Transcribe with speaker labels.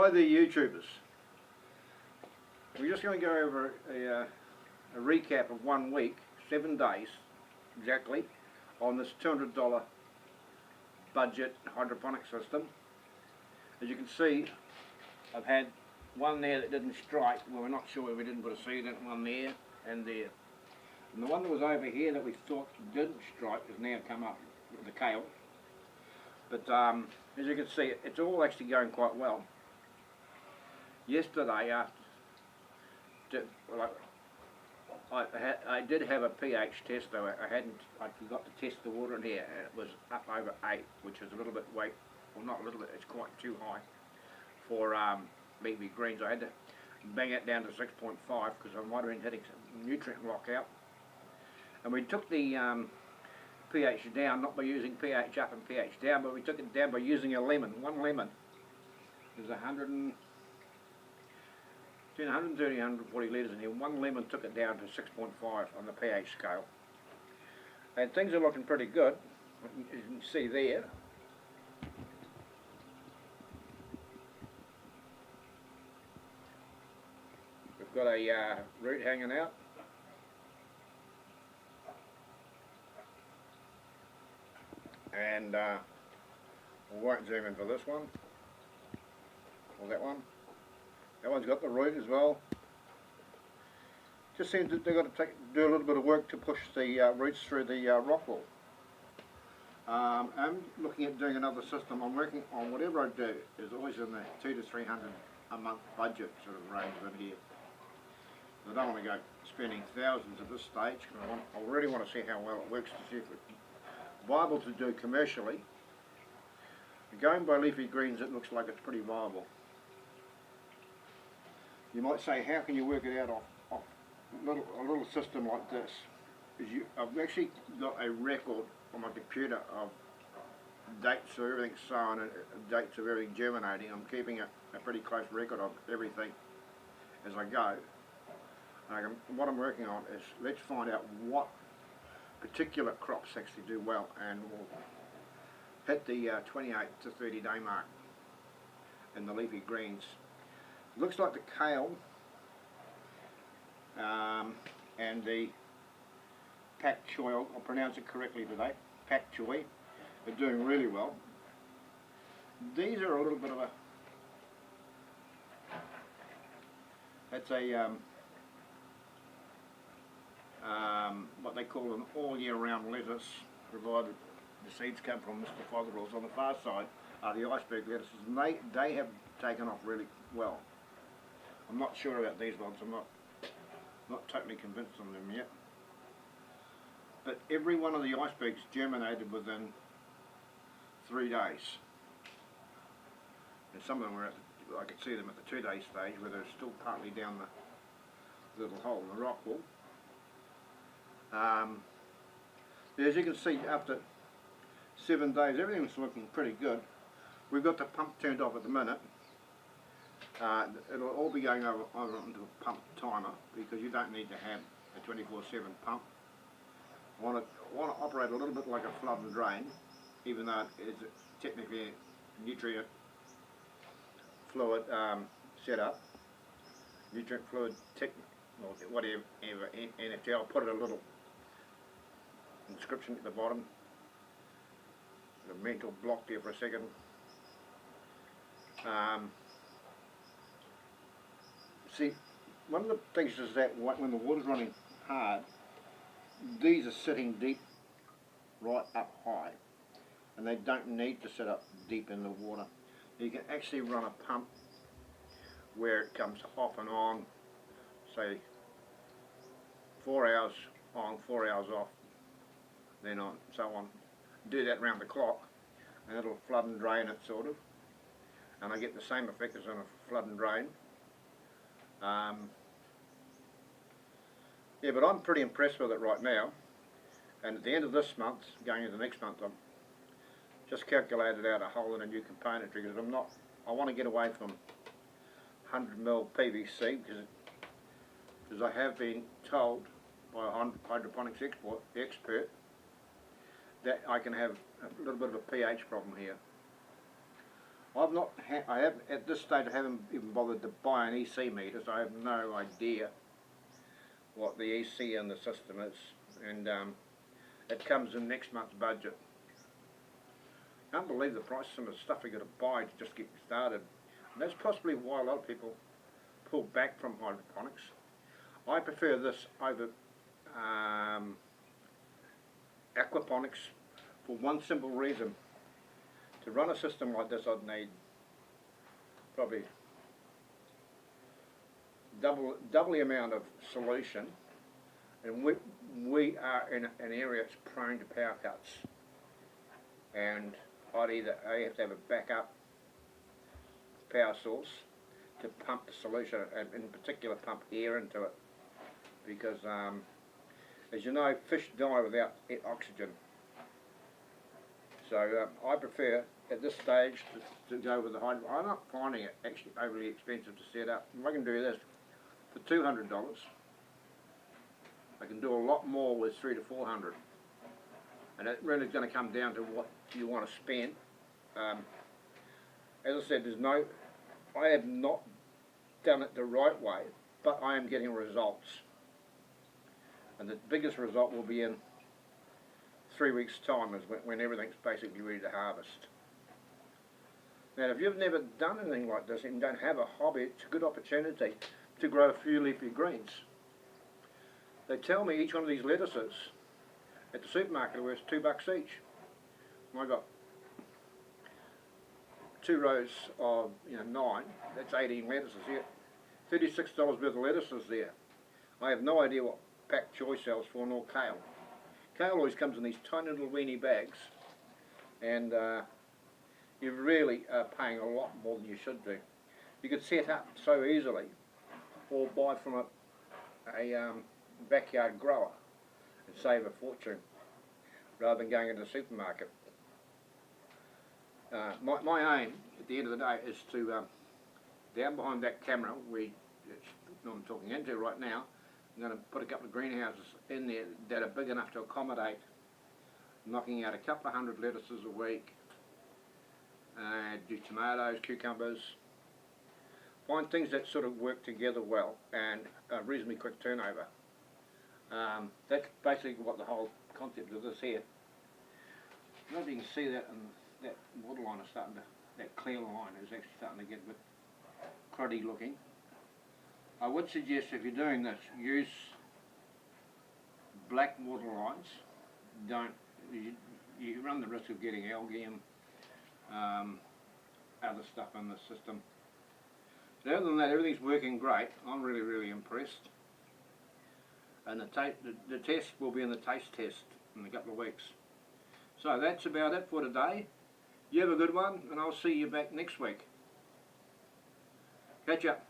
Speaker 1: Hi there, YouTubers. We're just going to go over a recap of 1 week, 7 days exactly, on this $200 budget hydroponic system. As you can see, I've had one there that didn't strike. Well, we're not sure if we didn't put a seed in, one there and there. And the one that was over here that we thought didn't strike has now come up with the kale. But as you can see, it's all actually going quite well. Yesterday, I did have a pH test, though I forgot to test the water in here, and it was up over 8, which is a little bit well, not a little bit, it's quite too high for leafy greens. I had to bang it down to 6.5 because I might have been hitting some nutrient lockout. And we took the pH down, not by using pH up and pH down, but we took it down by using a lemon. One lemon is 130, 140 litres in here. One lemon took it down to 6.5 on the pH scale. And things are looking pretty good, as you can see there. We've got a root hanging out. And we won't zoom in for this one, or that one. That one's got the root as well. Just seems that they've got to do a little bit of work to push the roots through the rock wall. I'm looking at doing another system. I'm working on whatever I do is always in the 200 to 300 a month budget sort of range in here. I don't want to go spending thousands at this stage. I really want to see how well it works to see if it's viable to do commercially. Going by leafy greens, it looks like it's pretty viable. You might say, how can you work it out off a little system like this? I've actually got a record on my computer of dates of everything sown and dates of everything germinating. I'm keeping a pretty close record of everything as I go. What I'm working on is, let's find out what particular crops actually do well, and we'll hit the 28 to 30 day mark in the leafy greens. Looks like the kale and the pak choi, I'll pronounce it correctly today, pak choi, are doing really well. These are a little bit of a, that's a what they call an all year round lettuce, provided the seeds come from Mr. Fotherell's. On the far side are the iceberg lettuces, and they have taken off really well. I'm not sure about these ones, I'm not totally convinced on them yet. But every one of the icebergs germinated within 3 days. And some of them were I could see them at the 2 day stage where they're still partly down the little hole in the rock wall. As you can see, after 7 days, everything's looking pretty good. We've got the pump turned off at the minute. It'll all be going over onto a pump timer because you don't need to have a 24/7 pump. I want to operate a little bit like a flood and drain, even though it's technically a nutrient fluid setup. Nutrient fluid or whatever NFT. I'll put a little inscription at the bottom. The mental block there for a second. See, one of the things is that when the water's running hard, these are sitting deep, right up high, and they don't need to sit up deep in the water. You can actually run a pump where it comes off and on, say 4 hours on, 4 hours off, then on, so on. Do that round the clock, and it'll flood and drain it sort of, and I get the same effect as on a flood and drain. Yeah, but I'm pretty impressed with it right now, and at the end of this month, going into next month, I've just calculated out a whole lot of new componentry because I want to get away from 100mm PVC because I have been told by a hydroponics expert that I can have a little bit of a pH problem here. I haven't, at this stage I haven't even bothered to buy an EC meter, so I have no idea what the EC in the system is, and it comes in next month's budget. Can't believe the price of some of the stuff we got to buy to just get started. And that's possibly why a lot of people pull back from hydroponics. I prefer this over aquaponics for one simple reason. To run a system like this, I'd need probably double the amount of solution, and we are in an area that's prone to power cuts, and I have to have a backup power source to pump the solution, and in particular pump air into it, because as you know, fish die without oxygen. So I prefer at this stage to go with the hydro. I'm not finding it actually overly expensive to set up. If I can do this for $200, I can do a lot more with $300 to $400, and it really is going to come down to what you want to spend. As I said, I have not done it the right way, but I am getting results, and the biggest result will be in 3 weeks' time, is when everything's basically ready to harvest. Now, if you've never done anything like this and you don't have a hobby, it's a good opportunity to grow a few leafy greens. They tell me each one of these lettuces at the supermarket are worth $2 each. And I got 2 rows of 9. That's 18 lettuces here. $36 worth of lettuces there. I have no idea what pak choy sells for, nor kale. Kale always comes in these tiny little weeny bags, and you really are paying a lot more than you should do. You could set up so easily, or buy from a backyard grower and save a fortune, rather than going into the supermarket. My aim at the end of the day is to, down behind that camera, I'm talking into right now, I'm going to put a couple of greenhouses in there that are big enough to accommodate knocking out a couple of hundred lettuces a week, do tomatoes, cucumbers, find things that sort of work together well and a reasonably quick turnover. That's basically what the whole concept of this here. I don't know if you can see that, and that waterline is starting to, that clear line is actually starting to get a bit cruddy looking. I would suggest, if you're doing this, use black water lines. You run the risk of getting algae and other stuff in the system. So other than that, everything's working great. I'm really impressed. And the test will be in the taste test in a couple of weeks. So that's about it for today. You have a good one, and I'll see you back next week. Catch up.